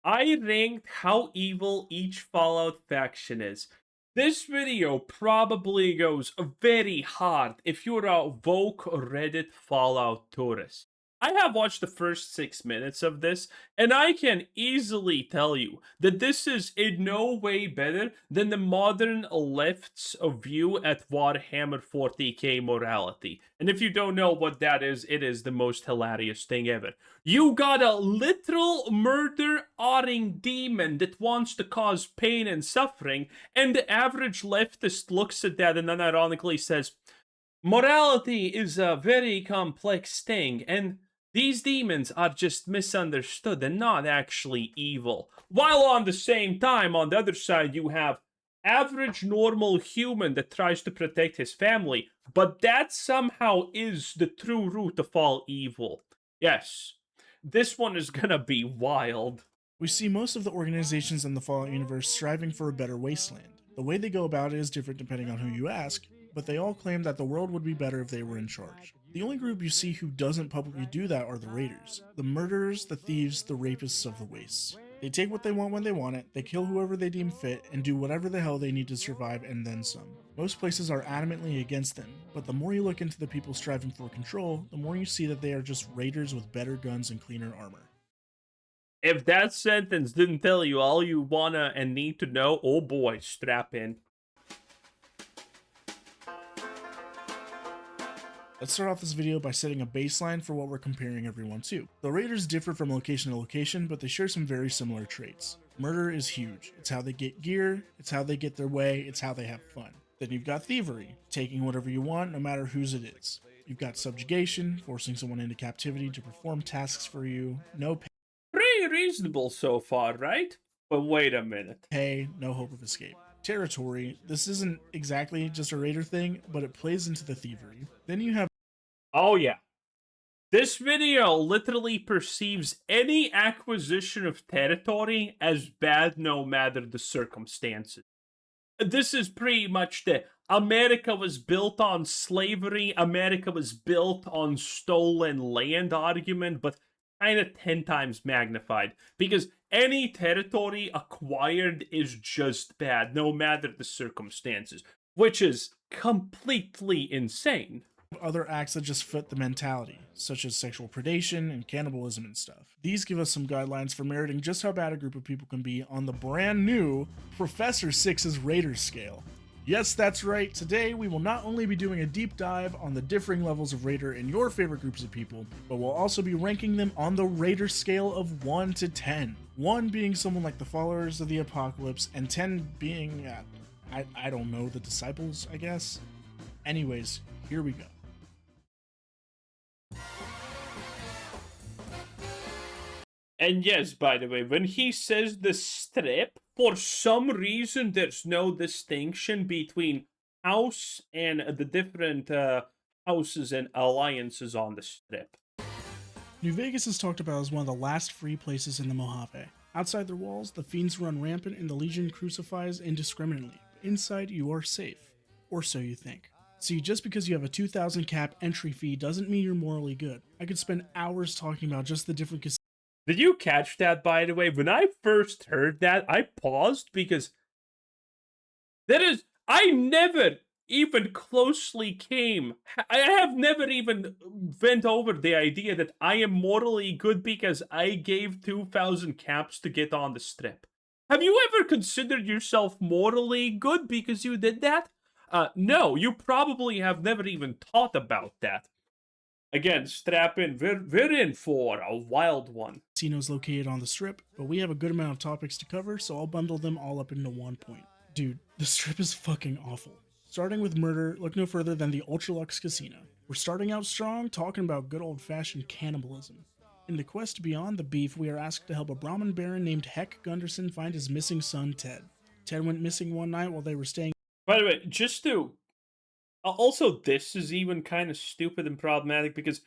I ranked how evil each Fallout faction is. This video probably goes very hard if you're a woke Reddit Fallout tourist. I have watched the first 6 minutes of this, and I can easily tell you that this is in no way better than the modern left's view at Warhammer 40k morality. And if you don't know what that is, it is the most hilarious thing ever. You got a literal murder-auding demon that wants to cause pain and suffering, and the average leftist looks at that and then ironically says, morality is a very complex thing, and these demons are just misunderstood and not actually evil. While on the same time, on the other side, you have average normal human that tries to protect his family, but that somehow is the true root of all evil. Yes, this one is gonna be wild. We see most of the organizations in the Fallout universe striving for a better wasteland. The way they go about it is different depending on who you ask, but they all claim that the world would be better if they were in charge. The only group you see who doesn't publicly do that are the Raiders, the murderers, the thieves, the rapists of the wastes. They take what they want when they want it, they kill whoever they deem fit, and do whatever the hell they need to survive and then some. Most places are adamantly against them, but the more you look into the people striving for control, the more you see that they are just raiders with better guns and cleaner armor. If that sentence didn't tell you all you wanna and need to know, oh boy, strap in. Let's start off this video by setting a baseline for what we're comparing everyone to. The Raiders differ from location to location, but they share some very similar traits. Murder is huge. It's how they get gear, it's how they get their way, it's how they have fun. Then you've got thievery, taking whatever you want no matter whose it is. You've got subjugation, forcing someone into captivity to perform tasks for you, no Pretty reasonable so far, right? But wait a minute. pay, no hope of escape. Territory, this isn't exactly just a raider thing, but it plays into the thievery. Then you have Oh yeah. This video literally perceives any acquisition of territory as bad no matter the circumstances. This is pretty much the America was built on slavery, America was built on stolen land argument, but kind of 10 times magnified. Because any territory acquired is just bad, no matter the circumstances, which is completely insane. other acts that just fit the mentality, such as sexual predation and cannibalism and stuff. These give us some guidelines for meriting just how bad a group of people can be on the brand new Professor Six's Raiders scale. Yes, that's right. Today, we will not only be doing a deep dive on the differing levels of Raider in your favorite groups of people, but we'll also be ranking them on the Raider scale of 1 to 10. 1 being someone like the followers of the apocalypse, and 10 being, I don't know, the disciples, I guess? Anyways, here we go. And yes, by the way, when he says the strip, for some reason there's no distinction between house and the different houses and alliances on the strip. New Vegas is talked about as one of the last free places in the Mojave. Outside their walls, the fiends run rampant and the Legion crucifies indiscriminately. Inside, you are safe. Or so you think. See, just because you have a 2,000 cap entry fee doesn't mean you're morally good. I could spend hours talking about just the different Did you catch that, by the way? When I first heard that, I paused because I never even closely came. I have never even went over the idea that I am morally good because I gave 2,000 caps to get on the strip. Have you ever considered yourself morally good because you did that? No, you probably have never even thought about that. Again, strap in. We're in for a wild one. Casinos located on the strip, but we have a good amount of topics to cover, so I'll bundle them all up into one point. Dude, the strip is fucking awful. Starting with murder, look no further than the Ultralux Casino. We're starting out strong, talking about good old-fashioned cannibalism. In the quest beyond the beef, we are asked to help a Brahmin baron named Heck Gunderson find his missing son, Ted. Ted went missing one night while they were staying. By the way, just to... Also, this is even kind of stupid and problematic because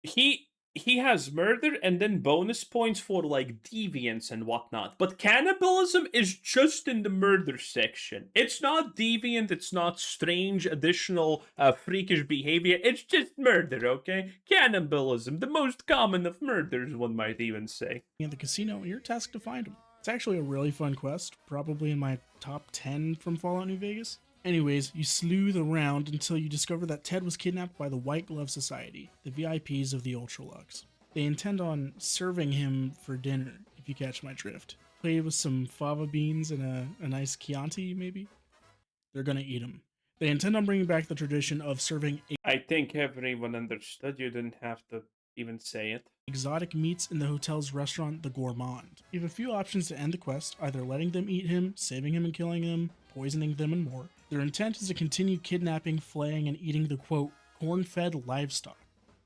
he he has murder and then bonus points for like deviance and whatnot. But cannibalism is just in the murder section. It's not deviant, it's not strange additional freakish behavior. It's just murder, okay? Cannibalism, the most common of murders, one might even say. In the casino, you're tasked to find him. It's actually a really fun quest, probably in my top 10 from Fallout New Vegas. Anyways, you sleuth around until you discover that Ted was kidnapped by the White Glove Society, the VIPs of the Ultralux. They intend on serving him for dinner, if you catch my drift. Played with some fava beans and a nice Chianti, maybe? They're gonna eat him. They intend on bringing back the tradition of serving I think everyone understood. You didn't have to even say it. exotic meats in the hotel's restaurant, the Gourmand. You have a few options to end the quest, either letting them eat him, saving him and killing him, poisoning them, and more. Their intent is to continue kidnapping, flaying, and eating the quote, corn-fed livestock.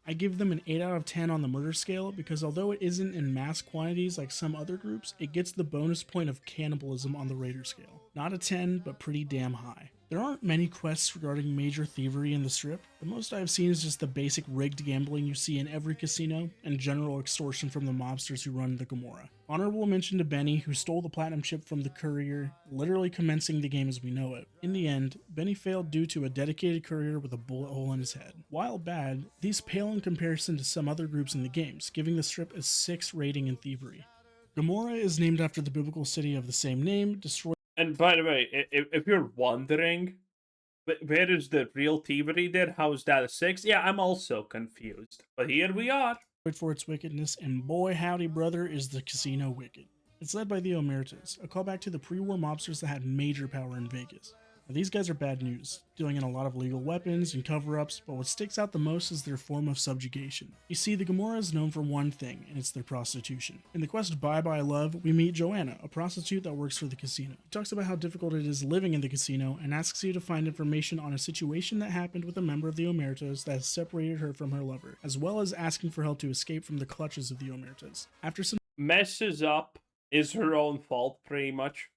I give them an 8 out of 10 on the murder scale because although it isn't in mass quantities like some other groups, it gets the bonus point of cannibalism on the Raider scale. Not a 10, but pretty damn high. There aren't many quests regarding major thievery in the strip. The most I've seen is just the basic rigged gambling you see in every casino, and general extortion from the mobsters who run the Gomorrah. Honorable mention to Benny, who stole the platinum chip from the courier, literally commencing the game as we know it. In the end, Benny failed due to a dedicated courier with a bullet hole in his head. While bad, these pale in comparison to some other groups in the games, giving the strip a 6 rating in thievery. Gomorrah is named after the biblical city of the same name, destroyed. And by the way, if you're wondering, where is the real thievery there? How is that a 6? Yeah, I'm also confused. But here we are. For its wickedness, and boy howdy brother is the casino wicked. It's led by the Omertas, a callback to the pre-war mobsters that had major power in Vegas. Now, these guys are bad news, dealing in a lot of legal weapons and cover-ups, but what sticks out the most is their form of subjugation. You see, the Gomorrah is known for one thing, and it's their prostitution. In the quest Bye Bye Love, we meet Joanna, a prostitute that works for the casino. She talks about how difficult it is living in the casino, and asks you to find information on a situation that happened with a member of the Omertas that has separated her from her lover, as well as asking for help to escape from the clutches of the Omertas. After some Messes up is her own fault, pretty much.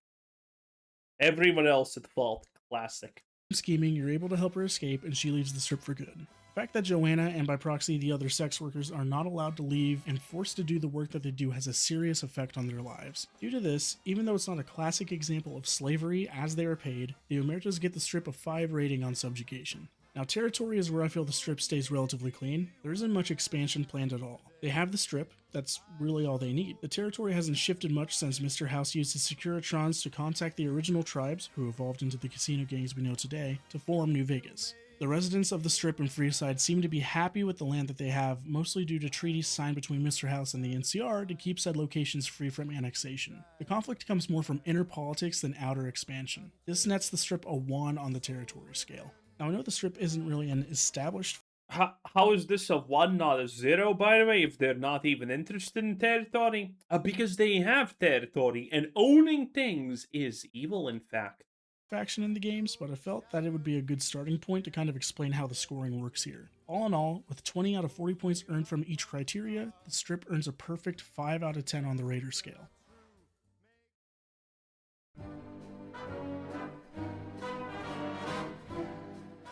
Everyone else at fault. Classic. scheming, you're able to help her escape, and she leaves the strip for good. The fact that Joanna, and by proxy the other sex workers, are not allowed to leave and forced to do the work that they do has a serious effect on their lives. Due to this, even though it's not a classic example of slavery as they are paid, the Omertas get the strip a 5 rating on subjugation. Now, territory is where I feel the strip stays relatively clean. There isn't much expansion planned at all. They have the strip, that's really all they need. The territory hasn't shifted much since Mr. House used his Securitrons to contact the original tribes, who evolved into the casino gangs we know today, to form New Vegas. The residents of the strip and Freeside seem to be happy with the land that they have, mostly due to treaties signed between Mr. House and the NCR to keep said locations free from annexation. The conflict comes more from inner politics than outer expansion. This nets the strip a 1 on the territory scale. Now, I know the strip isn't really an established. How is this a 1, not a 0, by the way, if they're not even interested in territory? Because they have territory, and owning things is evil, in fact. Faction in the games, but I felt that it would be a good starting point to kind of explain how the scoring works here. All in all, with 20 out of 40 points earned from each criteria, the strip earns a perfect 5 out of 10 on the Raider scale.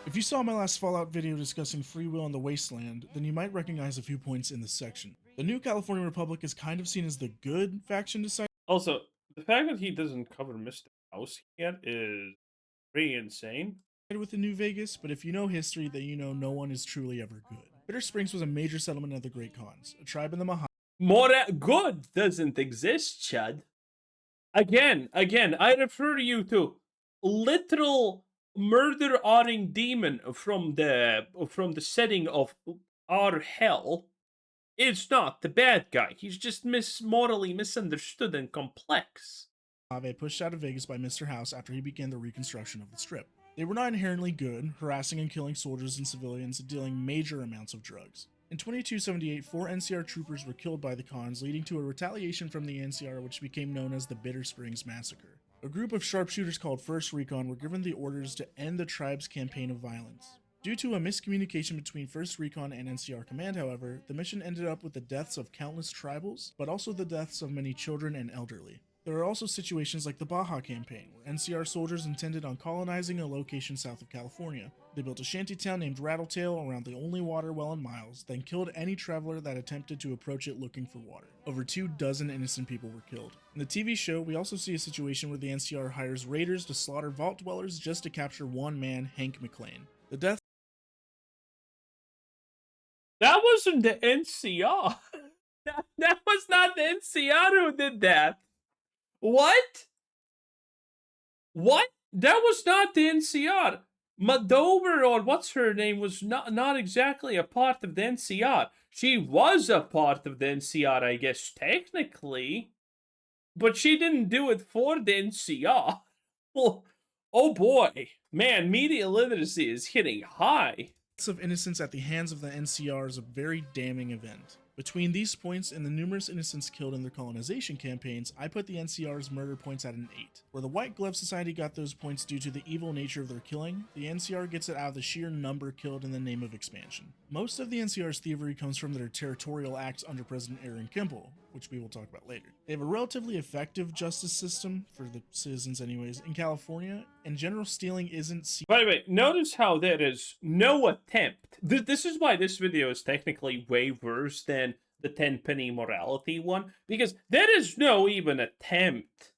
If you saw my last Fallout video discussing free will in the Wasteland, then you might recognize a few points in this section. The New California Republic is kind of seen as the good faction to side. Also, the fact that he doesn't cover Mr. House yet is pretty insane. With the New Vegas, but if you know history, then you know no one is truly ever good. Bitter Springs was a major settlement of the Great Khans, a tribe in the Mojave. More good doesn't exist, Chud. Again, I refer you to literal murder-owning demon from the setting of our hell. It's not the bad guy. He's just morally misunderstood and complex. Pushed out of Vegas by Mr. House after he began the reconstruction of the strip. They were not inherently good, harassing and killing soldiers and civilians and dealing major amounts of drugs. In 2278, 4 NCR troopers were killed by the Khans, leading to a retaliation from the NCR which became known as the Bitter Springs Massacre. A group of sharpshooters called 1st Recon were given the orders to end the tribe's campaign of violence. Due to a miscommunication between 1st Recon and NCR Command, however, the mission ended up with the deaths of countless tribals, but also the deaths of many children and elderly. There are also situations like the Baja campaign, where NCR soldiers intended on colonizing a location south of California. They built a shantytown named Rattletail around the only water well in miles, then killed any traveler that attempted to approach it looking for water. Over 24 innocent people were killed. In the TV show, we also see a situation where the NCR hires raiders to slaughter vault dwellers just to capture one man, Hank McClane. The death That wasn't the NCR. That was not the NCR who did that. What? What? That was not the NCR. Madover, or what's her name, was not exactly a part of the NCR. She was a part of the NCR, I guess, technically. But she didn't do it for the NCR. Well, oh boy. Man, media literacy is hitting high. of innocents at the hands of the NCR is a very damning event. Between these points and the numerous innocents killed in their colonization campaigns, I put the NCR's murder points at an 8. Where the White Glove Society got those points due to the evil nature of their killing, the NCR gets it out of the sheer number killed in the name of expansion. Most of the NCR's thievery comes from their territorial acts under President Aaron Kimball, which we will talk about later. They have a relatively effective justice system, for the citizens anyways, in California, and general stealing isn't By the way, notice how there is no attempt. This is why this video is technically way worse than the 10-penny morality one, because there is no even attempt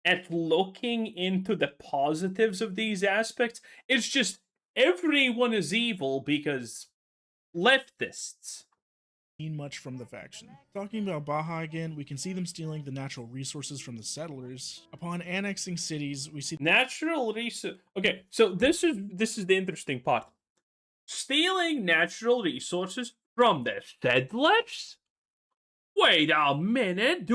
at looking into the positives of these aspects. It's just everyone is evil because leftists. Much from the faction. Talking about Baja again, we can see them stealing the natural resources from the settlers. Upon annexing cities, we see natural resources. Okay, so this is the interesting part. Stealing natural resources from the settlers? Wait a minute,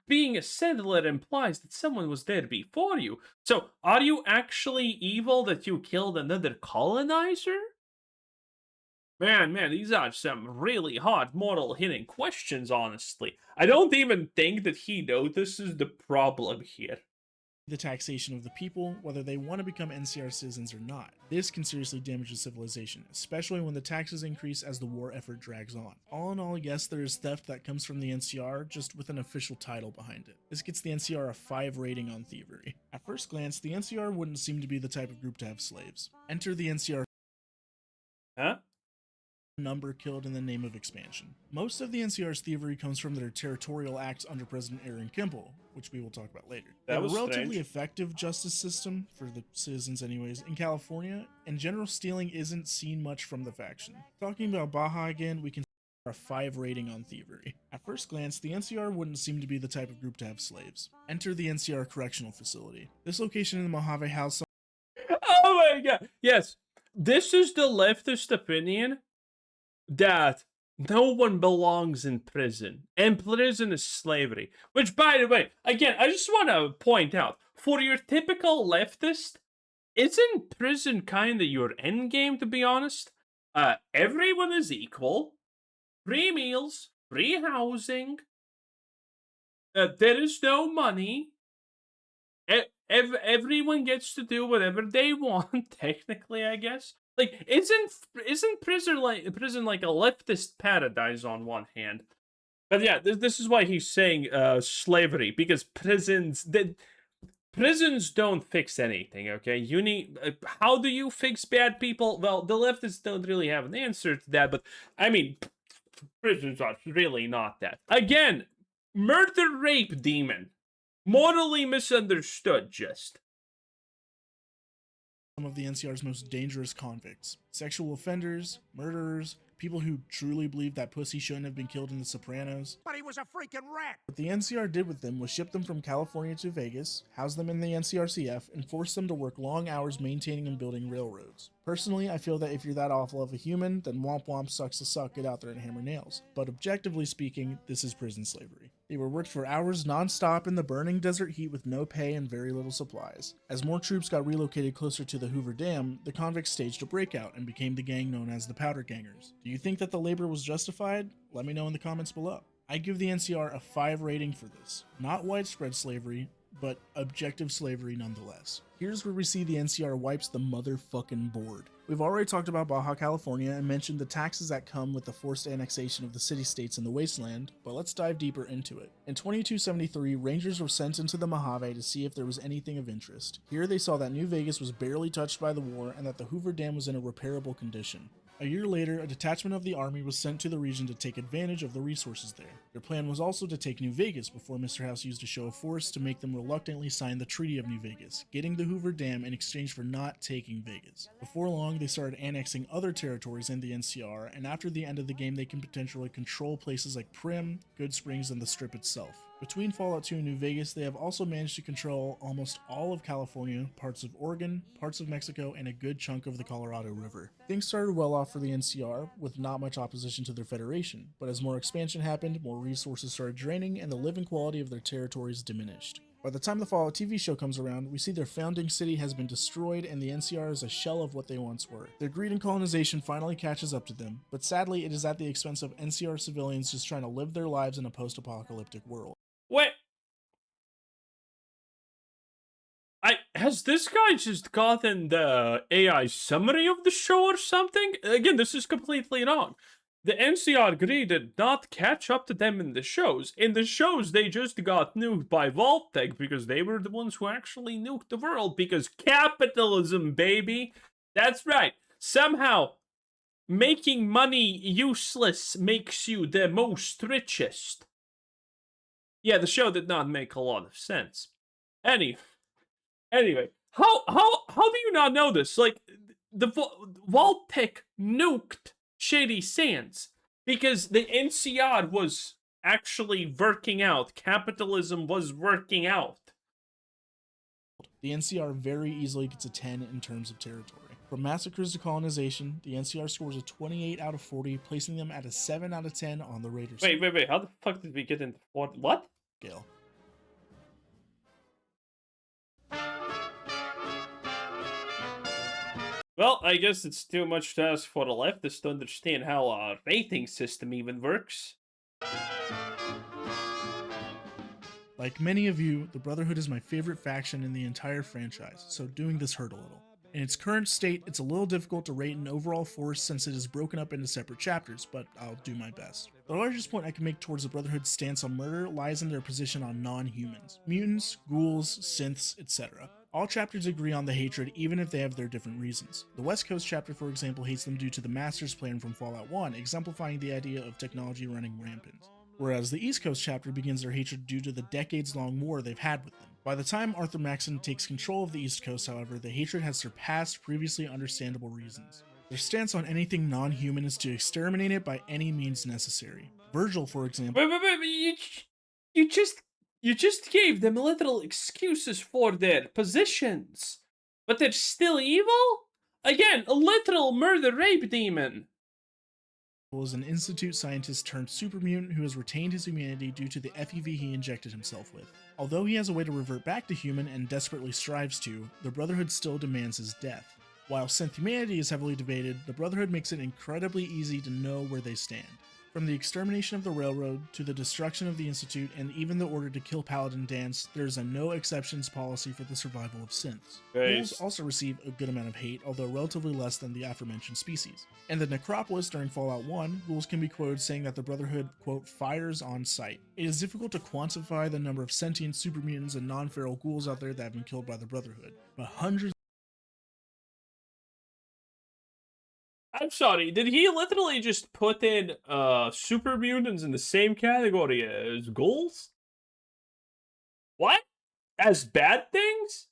being a settler implies that someone was there before you. So, are you actually evil that you killed another colonizer? Man, these are some really hard moral hitting questions, honestly. I don't even think that he notices the problem here. The taxation of the people, whether they want to become NCR citizens or not. This can seriously damage a civilization, especially when the taxes increase as the war effort drags on. All in all, yes, there is theft that comes from the NCR, just with an official title behind it. This gets the NCR a 5 rating on thievery. At first glance, the NCR wouldn't seem to be the type of group to have slaves. Enter the NCR. Huh? Number killed in the name of expansion. Most of the NCR's thievery comes from their territorial acts under President Aaron Kimball, which we will talk about later. They have a relatively effective justice system, for the citizens anyways, in California, and general stealing isn't seen much from the faction. Talking about Baja again, we can see a 5 rating on thievery. At first glance, the NCR wouldn't seem to be the type of group to have slaves. Enter the NCR Correctional Facility. This location in the Mojave House. Oh my god, yes. This is the leftist opinion that no one belongs in prison, and prison is slavery. Which, by the way, again, I just want to point out, for your typical leftist, isn't prison kind of your endgame, to be honest? Everyone is equal, free meals, free housing, there is no money, everyone gets to do whatever they want, technically, I guess. Like, isn't prison like a leftist paradise on one hand? But yeah, this is why he's saying slavery, because prisons don't fix anything. Okay, you need how do you fix bad people? Well, the leftists don't really have an answer to that, but I mean, prisons are really not that. Again, murder rape demon, morally misunderstood. Just. Some of the NCR's most dangerous convicts. Sexual offenders, murderers, people who truly believe that pussy shouldn't have been killed in The Sopranos. But he was a freaking rat! What the NCR did with them was ship them from California to Vegas, house them in the NCRCF, and force them to work long hours maintaining and building railroads. Personally, I feel that if you're that awful of a human, then womp womp sucks to suck, get out there and hammer nails. But objectively speaking, this is prison slavery. They were worked for hours non-stop in the burning desert heat with no pay and very little supplies. As more troops got relocated closer to the Hoover Dam, the convicts staged a breakout and became the gang known as the Powder Gangers. Do you think that the labor was justified? Let me know in the comments below. I give the NCR a 5 rating for this. Not widespread slavery, but objective slavery nonetheless. Here's where we see the NCR wipes the motherfucking board. We've already talked about Baja California and mentioned the taxes that come with the forced annexation of the city-states in the wasteland, but let's dive deeper into it. In 2273, Rangers were sent into the Mojave to see if there was anything of interest. Here they saw that New Vegas was barely touched by the war and that the Hoover Dam was in a repairable condition. A year later, a detachment of the army was sent to the region to take advantage of the resources there. Their plan was also to take New Vegas before Mr. House used a show of force to make them reluctantly sign the Treaty of New Vegas, getting the Hoover Dam in exchange for not taking Vegas. Before long, they started annexing other territories in the NCR, and after the end of the game, they can potentially control places like Primm, Good Springs, and the Strip itself. Between Fallout 2 and New Vegas, they have also managed to control almost all of California, parts of Oregon, parts of Mexico, and a good chunk of the Colorado River. Things started well off for the NCR, with not much opposition to their federation, but as more expansion happened, more resources started draining, and the living quality of their territories diminished. By the time the Fallout TV show comes around, we see their founding city has been destroyed and the NCR is a shell of what they once were. Their greed and colonization finally catches up to them, but sadly it is at the expense of NCR civilians just trying to live their lives in a post-apocalyptic world. Wait. Has this guy just gotten the AI summary of the show or something? Again, this is completely wrong. The NCR greed did not catch up to them in the shows. In the shows, they just got nuked by Vault-Tec because they were the ones who actually nuked the world because capitalism, baby. That's right. Somehow, making money useless makes you the most richest. Yeah, the show did not make a lot of sense. Anyway, how do you not know this? Like, the Vault-Tec nuked Shady Sands because the NCR was actually working out. Capitalism was working out. The NCR very easily gets a 10 in terms of territory. From massacres to colonization, the NCR scores a 28 out of 40, placing them at a 7 out of 10 on the Raiders. Wait, how the fuck did we get into what? Scale. Well, I guess it's too much to ask for the leftists to understand how a rating system even works. Like many of you, the Brotherhood is my favorite faction in the entire franchise, so doing this hurt a little. In its current state, it's a little difficult to rate an overall force since it is broken up into separate chapters, but I'll do my best. The largest point I can make towards the Brotherhood's stance on murder lies in their position on non-humans, mutants, ghouls, synths, etc. All chapters agree on the hatred even if they have their different reasons. The West Coast chapter, for example, hates them due to the Master's plan from Fallout 1, exemplifying the idea of technology running rampant. Whereas the East Coast chapter begins their hatred due to the decades-long war they've had with them. By the time Arthur Maxson takes control of the East Coast, however, the hatred has surpassed previously understandable reasons. Their stance on anything non-human is to exterminate it by any means necessary. Virgil, for example... Wait, you just gave them literal excuses for their positions. But they're still evil? Again, a literal murder-rape demon. is an Institute scientist turned super mutant who has retained his humanity due to the FEV he injected himself with. Although he has a way to revert back to human and desperately strives to, the Brotherhood still demands his death. While synth humanity is heavily debated, the Brotherhood makes it incredibly easy to know where they stand. From the extermination of the railroad, to the destruction of the Institute, and even the order to kill Paladin Dance, there's a no-exceptions policy for the survival of synths. Ghouls also receive a good amount of hate, although relatively less than the aforementioned species. In the Necropolis during Fallout 1, ghouls can be quoted saying that the Brotherhood, quote, fires on sight. It is difficult to quantify the number of sentient supermutants and non-feral ghouls out there that have been killed by the Brotherhood, but hundreds. I'm sorry, did he literally just put in super mutants in the same category as ghouls? What? As bad things?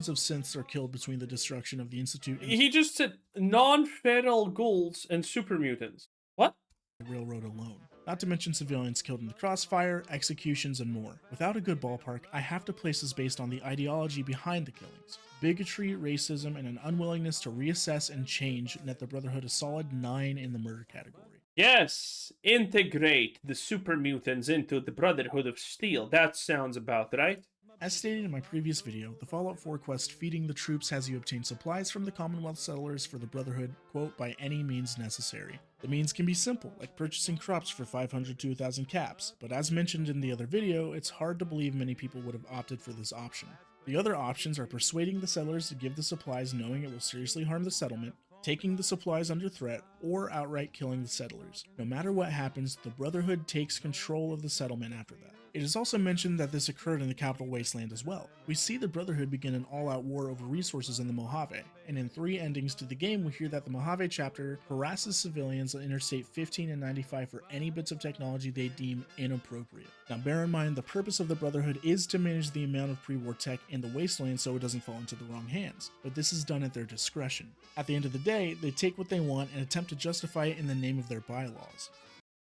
Of synths are killed between the destruction of the Institute and he just said non-feral ghouls and super mutants. What? The railroad alone. Not to mention civilians killed in the crossfire, executions, and more. Without a good ballpark, I have to place this based on the ideology behind the killings. Bigotry, racism, and an unwillingness to reassess and change net the Brotherhood a solid 9 in the murder category. Yes, integrate the super mutants into the Brotherhood of Steel. That sounds about right. As stated in my previous video, the Fallout 4 quest Feeding the Troops has you obtain supplies from the Commonwealth settlers for the Brotherhood, quote, by any means necessary. The means can be simple, like purchasing crops for 500 to 1,000 caps, but as mentioned in the other video, it's hard to believe many people would have opted for this option. The other options are persuading the settlers to give the supplies knowing it will seriously harm the settlement, taking the supplies under threat, or outright killing the settlers. No matter what happens, the Brotherhood takes control of the settlement after that. It is also mentioned that this occurred in the Capital Wasteland as well. We see the Brotherhood begin an all-out war over resources in the Mojave, and in 3 endings to the game we hear that the Mojave chapter harasses civilians on Interstate 15 and 95 for any bits of technology they deem inappropriate. Now bear in mind, the purpose of the Brotherhood is to manage the amount of pre-war tech in the Wasteland so it doesn't fall into the wrong hands, but this is done at their discretion. At the end of the day, they take what they want and attempt to justify it in the name of their bylaws.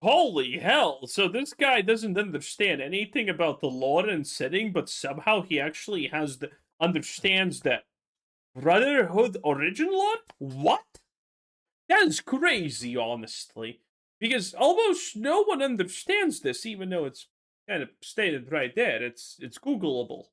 Holy hell! So this guy doesn't understand anything about the lore and setting, but somehow he actually understands the Brotherhood origin lore? What? That is crazy, honestly. Because almost no one understands this, even though it's kind of stated right there. It's Googleable.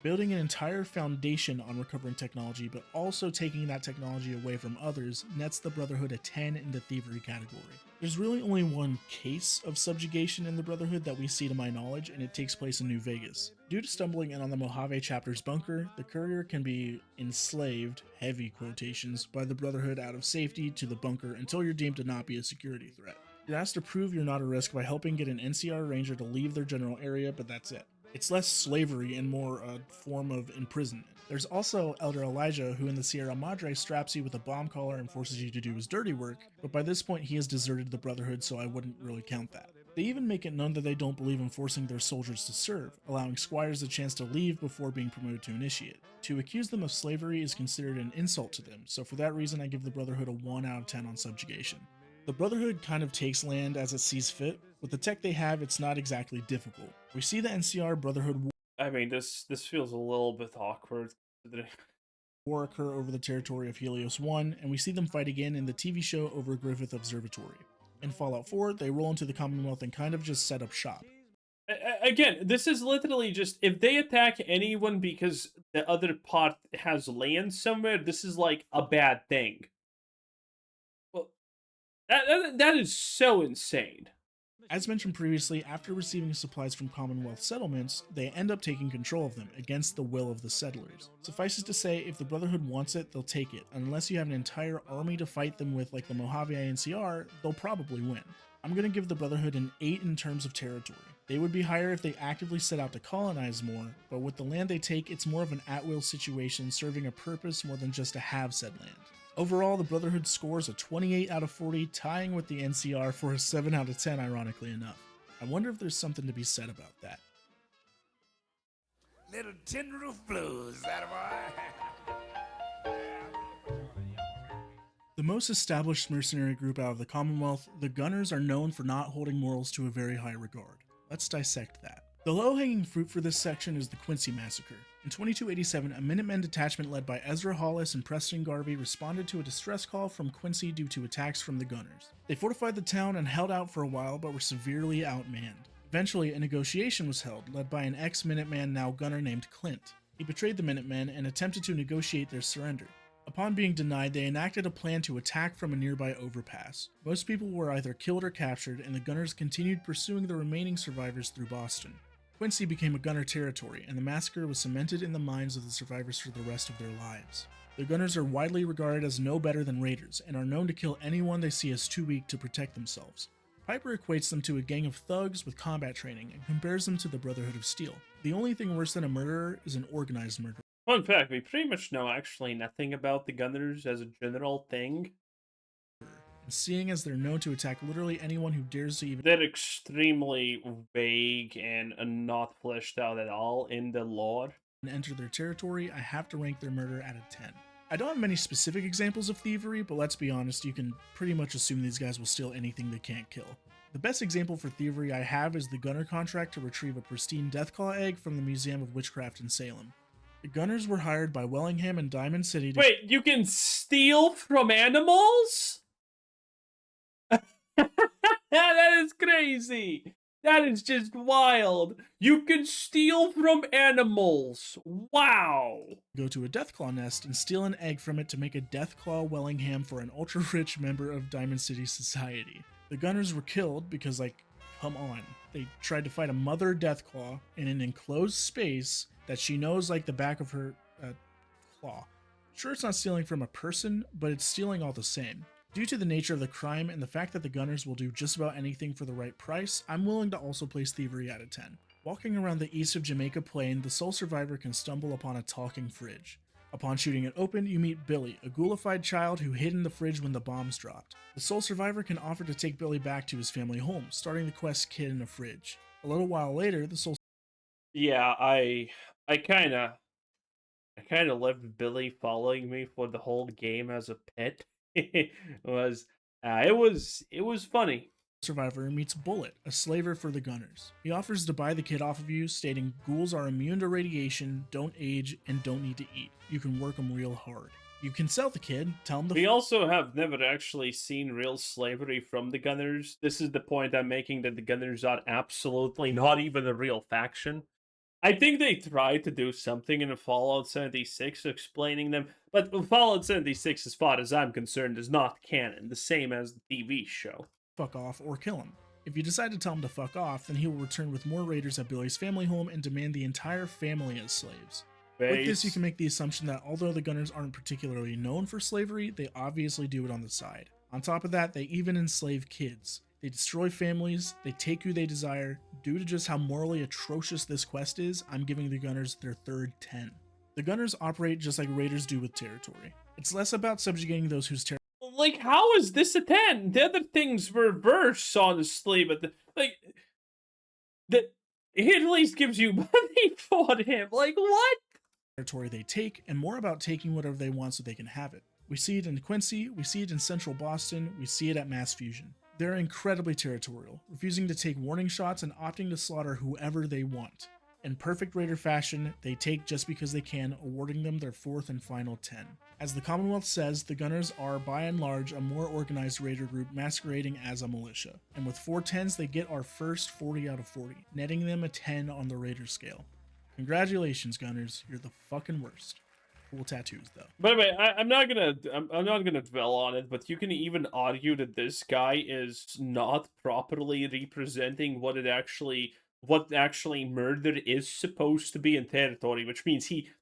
Building an entire foundation on recovering technology, but also taking that technology away from others, nets the Brotherhood a 10 in the thievery category. There's really only one case of subjugation in the Brotherhood that we see to my knowledge, and it takes place in New Vegas. Due to stumbling in on the Mojave chapter's bunker, the courier can be enslaved, heavy quotations, by the Brotherhood out of safety to the bunker until you're deemed to not be a security threat. You're asked to prove you're not a risk by helping get an NCR ranger to leave their general area, but that's it. It's less slavery and more a form of imprisonment. There's also Elder Elijah, who in the Sierra Madre straps you with a bomb collar and forces you to do his dirty work, but by this point he has deserted the Brotherhood, so I wouldn't really count that. They even make it known that they don't believe in forcing their soldiers to serve, allowing squires a chance to leave before being promoted to initiate. To accuse them of slavery is considered an insult to them, so for that reason I give the Brotherhood a 1 out of 10 on subjugation. The Brotherhood kind of takes land as it sees fit. With the tech they have, it's not exactly difficult. We see the NCR Brotherhood I mean, this feels a little bit awkward. war occur over the territory of Helios 1, and we see them fight again in the TV show over Griffith Observatory. In Fallout 4, they roll into the Commonwealth and kind of just set up shop. Again, this is literally just, if they attack anyone because the other part has land somewhere, this is like a bad thing. Well, that is so insane. As mentioned previously, after receiving supplies from Commonwealth settlements, they end up taking control of them against the will of the settlers. Suffice it to say, if the Brotherhood wants it, they'll take it. Unless you have an entire army to fight them with like the Mojave NCR, they'll probably win. I'm going to give the Brotherhood an 8 in terms of territory. They would be higher if they actively set out to colonize more, but with the land they take, it's more of an at-will situation serving a purpose more than just to have said land. Overall, the Brotherhood scores a 28 out of 40, tying with the NCR for a 7 out of 10, ironically enough. I wonder if there's something to be said about that. Little tin roof blues, that boy. The most established mercenary group out of the Commonwealth, the Gunners are known for not holding morals to a very high regard. Let's dissect that. The low-hanging fruit for this section is the Quincy Massacre. In 2287, a Minutemen detachment led by Ezra Hollis and Preston Garvey responded to a distress call from Quincy due to attacks from the Gunners. They fortified the town and held out for a while, but were severely outmanned. Eventually, a negotiation was held, led by an ex-Minuteman now Gunner named Clint. He betrayed the Minutemen and attempted to negotiate their surrender. Upon being denied, they enacted a plan to attack from a nearby overpass. Most people were either killed or captured, and the Gunners continued pursuing the remaining survivors through Boston. Quincy became a Gunner territory, and the massacre was cemented in the minds of the survivors for the rest of their lives. The Gunners are widely regarded as no better than raiders, and are known to kill anyone they see as too weak to protect themselves. Piper equates them to a gang of thugs with combat training, and compares them to the Brotherhood of Steel. The only thing worse than a murderer is an organized murderer. Fun fact, we pretty much know actually nothing about the Gunners as a general thing. Seeing as they're known to attack literally anyone who dares to even They're extremely vague and not fleshed out at all in the lore. enter their territory, I have to rank their murder at a 10. I don't have many specific examples of thievery, but let's be honest, you can pretty much assume these guys will steal anything they can't kill. The best example for thievery I have is the Gunner contract to retrieve a pristine Deathclaw egg from the Museum of Witchcraft in Salem. The Gunners were hired by Wellingham and Diamond City to— Wait, you can steal from animals? That is crazy. That is just wild. You can steal from animals. Wow. Go to a Deathclaw nest and steal an egg from it to make a Deathclaw Wellingham for an ultra-rich member of Diamond City society. The gunners were killed because, like, come on. They tried to fight a mother Deathclaw in an enclosed space that she knows like the back of her claw. Sure, it's not stealing from a person, but it's stealing all the same. Due to the nature of the crime and the fact that the gunners will do just about anything for the right price, I'm willing to also place thievery out of 10. Walking around the east of Jamaica Plain, the sole survivor can stumble upon a talking fridge. Upon shooting it open, you meet Billy, a ghoulified child who hid in the fridge when the bombs dropped. The sole survivor can offer to take Billy back to his family home, starting the quest Kid in a Fridge. A little while later, the sole Yeah, I kind of left Billy following me for the whole game as a pet. It was it was funny. survivor meets Bullet, a slaver for the gunners. He offers to buy the kid off of you, stating ghouls are immune to radiation, don't age, and don't need to eat. You can work them real hard. You can sell the kid, tell him to We also have never actually seen real slavery from the Gunners. This is the point I'm making, that the Gunners are absolutely not even a real faction. I think they tried to do something in Fallout 76 explaining them, but Fallout 76, as far as I'm concerned, is not canon, the same as the TV show. fuck off or kill him. If you decide to tell him to fuck off, then he will return with more raiders at Billy's family home and demand the entire family as slaves. With this, you can make the assumption that although the gunners aren't particularly known for slavery, they obviously do it on the side. On top of that, they even enslave kids. They destroy families, they take who they desire. Due to just how morally atrocious this quest is, I'm giving the gunners their third 10. The gunners operate just like raiders do with territory. It's less about subjugating those whose territory Like, how is this a 10? The other things reverse, honestly, but it at least gives you money for him. Like, what? they take, and more about taking whatever they want so they can have it. We see it in Quincy, we see it in central Boston, we see it at Mass Fusion. They're incredibly territorial, refusing to take warning shots and opting to slaughter whoever they want. In perfect raider fashion, they take just because they can, awarding them their fourth and final 10. As the Commonwealth says, the Gunners are by and large a more organized raider group masquerading as a militia, and with 4 10s they get our first 40 out of 40, netting them a 10 on the raider scale. Congratulations, Gunners, you're the fucking worst. Cool tattoos, though. By the way, I'm not gonna dwell on it, but you can even argue that this guy is not properly representing what actually murder is supposed to be in territory, which means thievery.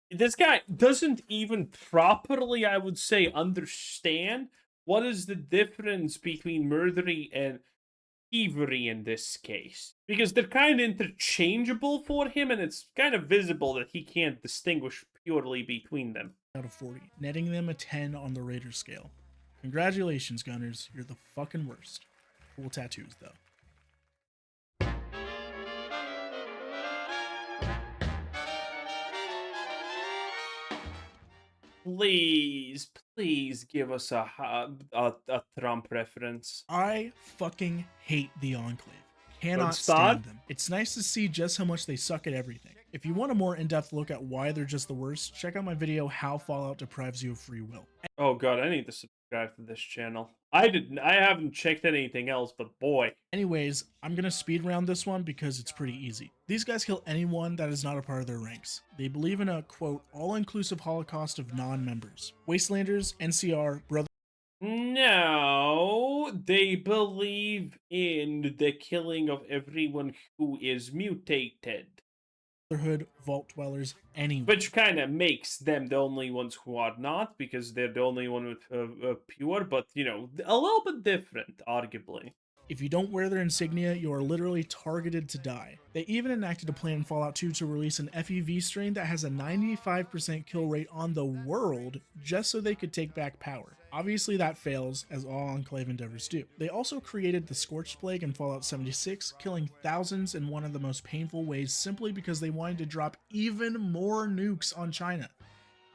This guy doesn't even properly, I would say, understand what is the difference between murdery and thievery in this case, because they're kind of interchangeable for him, and it's kind of visible that he can't distinguish purely between them. Out of 40, netting them a 10 on the raider scale. Congratulations, Gunners, you're the fucking worst. Cool tattoos, though. Please give us a Trump reference. I fucking hate the Enclave. Cannot Let's start. stand them. It's nice to see just how much they suck at everything. If you want a more in-depth look at why they're just the worst, check out my video, How Fallout Deprives You of Free Will. Oh god, I need to subscribe to this channel. I haven't checked anything else, but boy. Anyways, I'm gonna speed round this one because it's pretty easy. These guys kill anyone that is not a part of their ranks. They believe in a, quote, all-inclusive holocaust of non-members. Wastelanders, NCR, No, they believe in the killing of everyone who is mutated. Brotherhood, Vault Dwellers, anyone. Which kind of makes them the only ones who are not, because they're the only one with pure, but, you know, a little bit different, arguably. If you don't wear their insignia, you are literally targeted to die. They even enacted a plan in Fallout 2 to release an FEV strain that has a 95% kill rate on the world just so they could take back power. Obviously that fails, as all Enclave endeavors do. They also created the Scorched Plague in Fallout 76, killing thousands in one of the most painful ways simply because they wanted to drop even more nukes on China.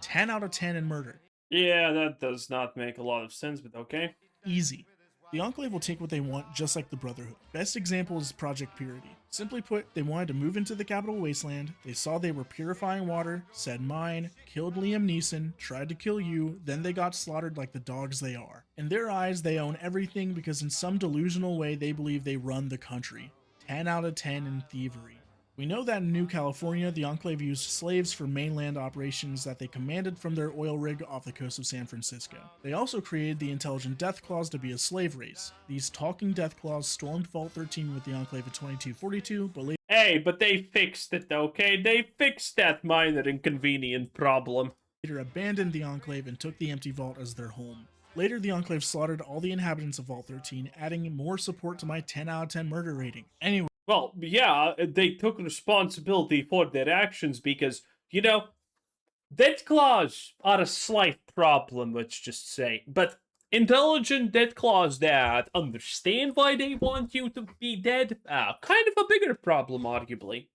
10 out of 10 in murder. Yeah, that does not make a lot of sense, but okay. Easy. The Enclave will take what they want just like the Brotherhood. Best example is Project Purity. Simply put, they wanted to move into the capital wasteland, they saw they were purifying water, said mine, killed Liam Neeson, tried to kill you, then they got slaughtered like the dogs they are. In their eyes, they own everything because in some delusional way they believe they run the country. 10 out of 10 in thievery. We know that in New California, the Enclave used slaves for mainland operations that they commanded from their oil rig off the coast of San Francisco. They also created the Intelligent Death Claws to be a slave race. These talking Death Claws stormed Vault 13 with the Enclave in 2242, but but they fixed it, okay? They fixed that minor inconvenient problem. later abandoned the Enclave and took the empty vault as their home. Later, the Enclave slaughtered all the inhabitants of Vault 13, adding more support to my 10 out of 10 murder rating. Anyway, Well, yeah, they took responsibility for their actions because, death claws are a slight problem, let's just say. But intelligent death claws that understand why they want you to be dead, kind of a bigger problem, arguably.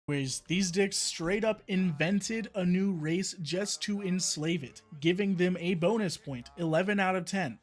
these dicks straight up invented a new race just to enslave it, giving them a bonus point, 11 out of 10.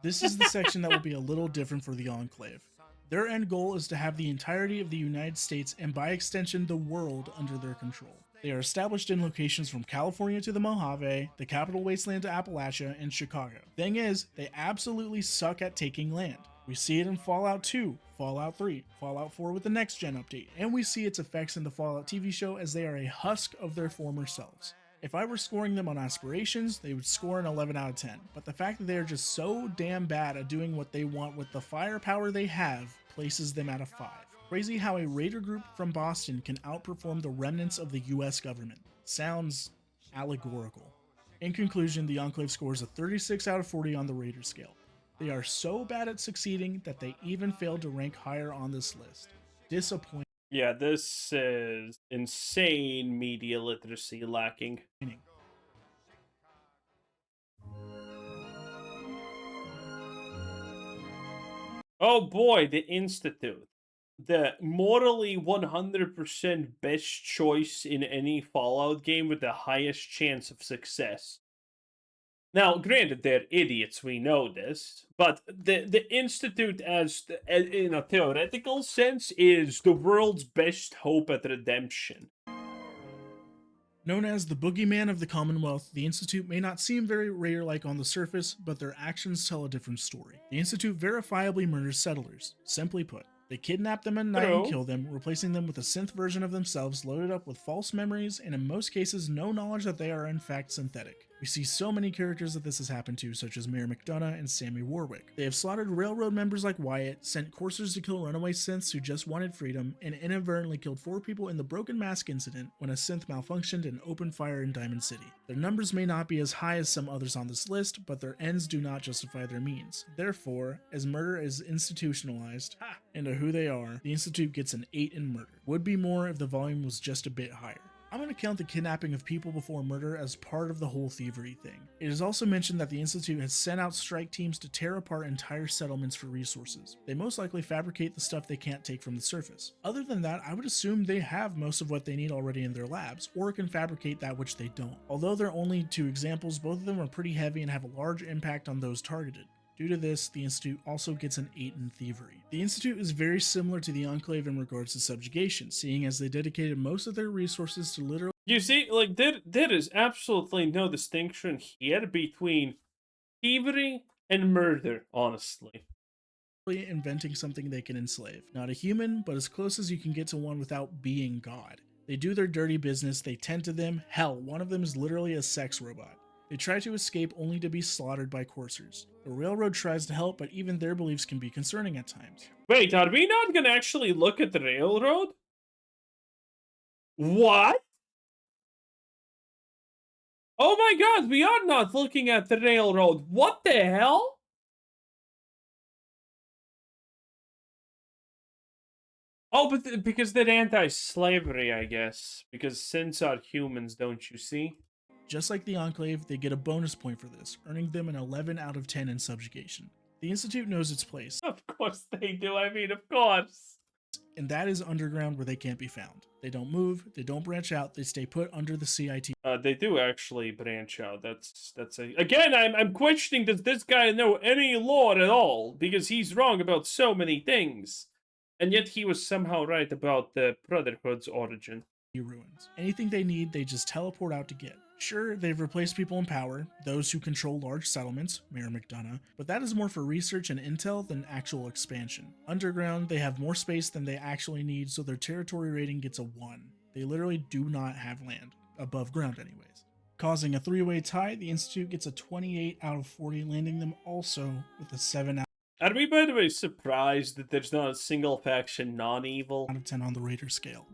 This is the section that will be a little different for the Enclave. Their end goal is to have the entirety of the United States and by extension the world under their control. They are established in locations from California to the Mojave, the Capital Wasteland to Appalachia, and Chicago. Thing is, they absolutely suck at taking land. We see it in Fallout 2, Fallout 3, Fallout 4 with the next gen update, and we see its effects in the Fallout TV show as they are a husk of their former selves. If I were scoring them on aspirations, they would score an 11 out of 10, but the fact that they are just so damn bad at doing what they want with the firepower they have places them at a 5. Crazy how a raider group from Boston can outperform the remnants of the US government. Sounds allegorical. In conclusion, the Enclave scores a 36 out of 40 on the raider scale. They are so bad at succeeding that they even failed to rank higher on this list. Disappointing. Yeah, this is insane media literacy lacking. Oh boy, the Institute. The morally 100% best choice in any Fallout game with the highest chance of success. Now, granted, they're idiots, we know this, but the Institute, in a theoretical sense, is the world's best hope at redemption. Known as the boogeyman of the Commonwealth, the Institute may not seem very raider-like on the surface, but their actions tell a different story. The Institute verifiably murders settlers. Simply put, they kidnap them at night and kill them, replacing them with a synth version of themselves loaded up with false memories and in most cases no knowledge that they are in fact synthetic. We see so many characters that this has happened to, such as Mayor McDonough and Sammy Warwick. They have slaughtered railroad members like Wyatt, sent coursers to kill runaway synths who just wanted freedom, and inadvertently killed 4 people in the Broken Mask incident when a synth malfunctioned and opened fire in Diamond City. Their numbers may not be as high as some others on this list, but their ends do not justify their means. Therefore, as murder is institutionalized into who they are, the Institute gets an 8 in murder. Would be more if the volume was just a bit higher. I'm going to count the kidnapping of people before murder as part of the whole thievery thing. It is also mentioned that the Institute has sent out strike teams to tear apart entire settlements for resources. They most likely fabricate the stuff they can't take from the surface. Other than that, I would assume they have most of what they need already in their labs, or can fabricate that which they don't. Although there are only 2 examples, both of them are pretty heavy and have a large impact on those targeted. Due to this, the Institute also gets an 8 in thievery. The Institute is very similar to the Enclave in regards to subjugation, seeing as they dedicated most of their resources to literally You see, like, there is absolutely no distinction here between thievery and murder, honestly. inventing something they can enslave. Not a human, but as close as you can get to one without being God. They do their dirty business, they tend to them, hell, one of them is literally a sex robot. They try to escape only to be slaughtered by coursers. The railroad tries to help, but even their beliefs can be concerning at times. Wait, are we not gonna actually look at the railroad? What? Oh my god, we are not looking at the railroad. What the hell? Oh, but because they're anti-slavery, I guess. Because synths are humans, don't you see? Just like the Enclave, they get a bonus point for this, earning them an 11 out of 10 in subjugation. The Institute knows its place. Of course they do, I mean, of course. And that is underground where they can't be found. They don't move, they don't branch out, they stay put under the CIT. They do actually branch out. Again, I'm questioning, does this guy know any lore at all? Because he's wrong about so many things. And yet he was somehow right about the Brotherhood's origin. Ruins. Anything they need, they just teleport out to get. Sure, they've replaced people in power, those who control large settlements, Mayor McDonough, but that is more for research and intel than actual expansion. Underground, they have more space than they actually need, so their territory rating gets a 1. They literally do not have land. Above ground anyways. Causing a 3-way tie, the Institute gets a 28 out of 40, landing them also with a 7 out Are we, by the way, surprised that there's not a single faction non-evil? of 10 on the Raider scale.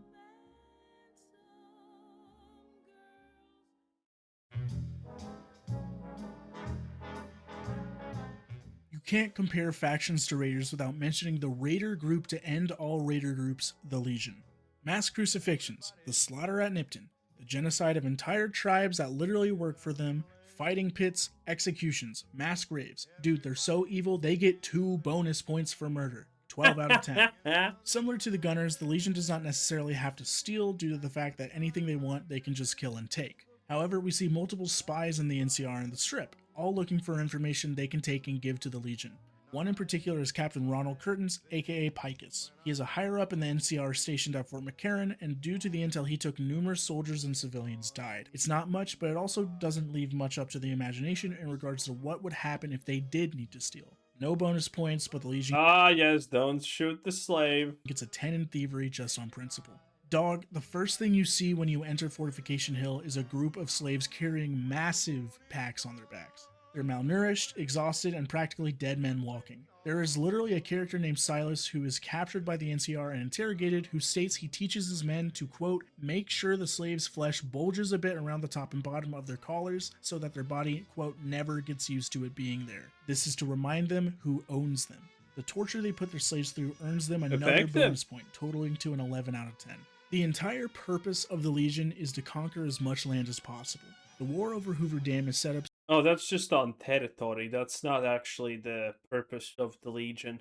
You can't compare factions to Raiders without mentioning the Raider group to end all Raider groups, the Legion. Mass crucifixions, the slaughter at Nipton, the genocide of entire tribes that literally work for them, fighting pits, executions, mass graves. Dude, they're so evil they get 2 bonus points for murder. 12 out of 10. Similar to the Gunners, the Legion does not necessarily have to steal due to the fact that anything they want they can just kill and take. However, we see multiple spies in the NCR and the Strip, all looking for information they can take and give to the Legion. One in particular is Captain Ronald Curtins, aka Picus. He is a higher up in the NCR stationed at Fort McCarran, and due to the intel he took, numerous soldiers and civilians died. It's not much, but it also doesn't leave much up to the imagination in regards to what would happen if they did need to steal. No bonus points, but the Legion Yes, don't shoot the slave. gets a 10 in thievery just on principle. Dog, the first thing you see when you enter Fortification Hill is a group of slaves carrying massive packs on their backs. They're malnourished, exhausted, and practically dead men walking. There is literally a character named Silas who is captured by the NCR and interrogated, who states he teaches his men to, quote, make sure the slaves' flesh bulges a bit around the top and bottom of their collars so that their body, quote, never gets used to it being there. This is to remind them who owns them. The torture they put their slaves through earns them another Effective. bonus point, totaling to an 11 out of 10. The entire purpose of the Legion is to conquer as much land as possible. The war over Hoover Dam is set up. Oh, that's just on territory. That's not actually the purpose of the Legion.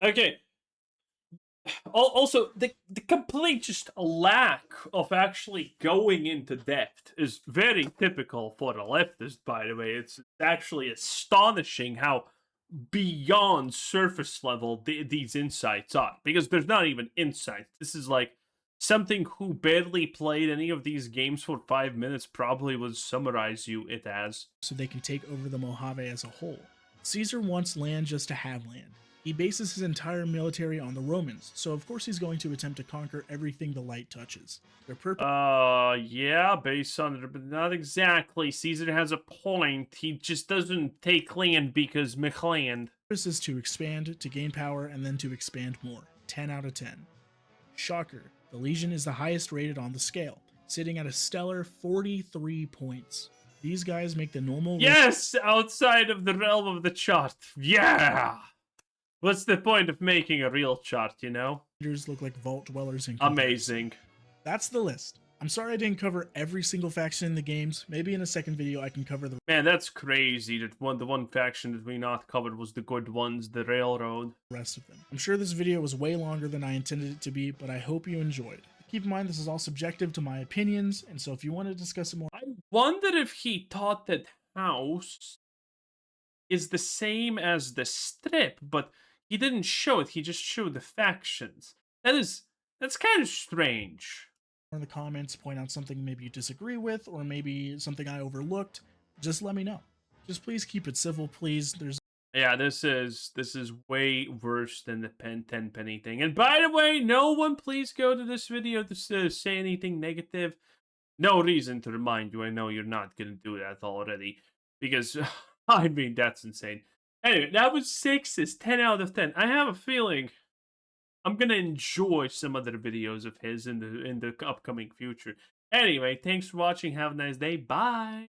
Okay. Also, the complete just lack of actually going into depth is very typical for the leftist, by the way. It's actually astonishing how beyond surface level these insights are. Because there's not even insights. This is like something who barely played any of these games for 5 minutes probably would summarize it as. So they can take over the Mojave as a whole. Caesar wants land just to have land. He bases his entire military on the Romans, so of course he's going to attempt to conquer everything the light touches. Their purpose Yeah, based on it, but not exactly. Caesar has a point. He just doesn't take land because McLand. is to expand, to gain power, and then to expand more. 10 out of 10. Shocker. The Legion is the highest rated on the scale, sitting at a stellar 43 points. These guys make the normal... Yes! Outside of the realm of the chart. Yeah! What's the point of making a real chart, you know? Raiders look like vault dwellers in Amazing. That's the list. I'm sorry I didn't cover every single faction in the games. Maybe in a second video I can cover the Man, that's crazy that the one faction that we not covered was the good ones, the Railroad. rest of them. I'm sure this video was way longer than I intended it to be, but I hope you enjoyed. Keep in mind this is all subjective to my opinions, and so if you want to discuss it more... I wonder if he thought that House is the same as the Strip, but he didn't show it, he just showed the factions. That's kind of strange. in the comments, point out something maybe you disagree with, or maybe something I overlooked, just let me know. Just please keep it civil, please. Yeah, this is way worse than the 10 penny thing. And by the way, no one please go to this video to say anything negative. No reason to remind you. I know you're not going to do that already. Because, I mean, that's insane. Anyway, that was 6. 10 out of 10. I have a feeling I'm going to enjoy some other videos of his in the upcoming future. Anyway, thanks for watching. Have a nice day. Bye.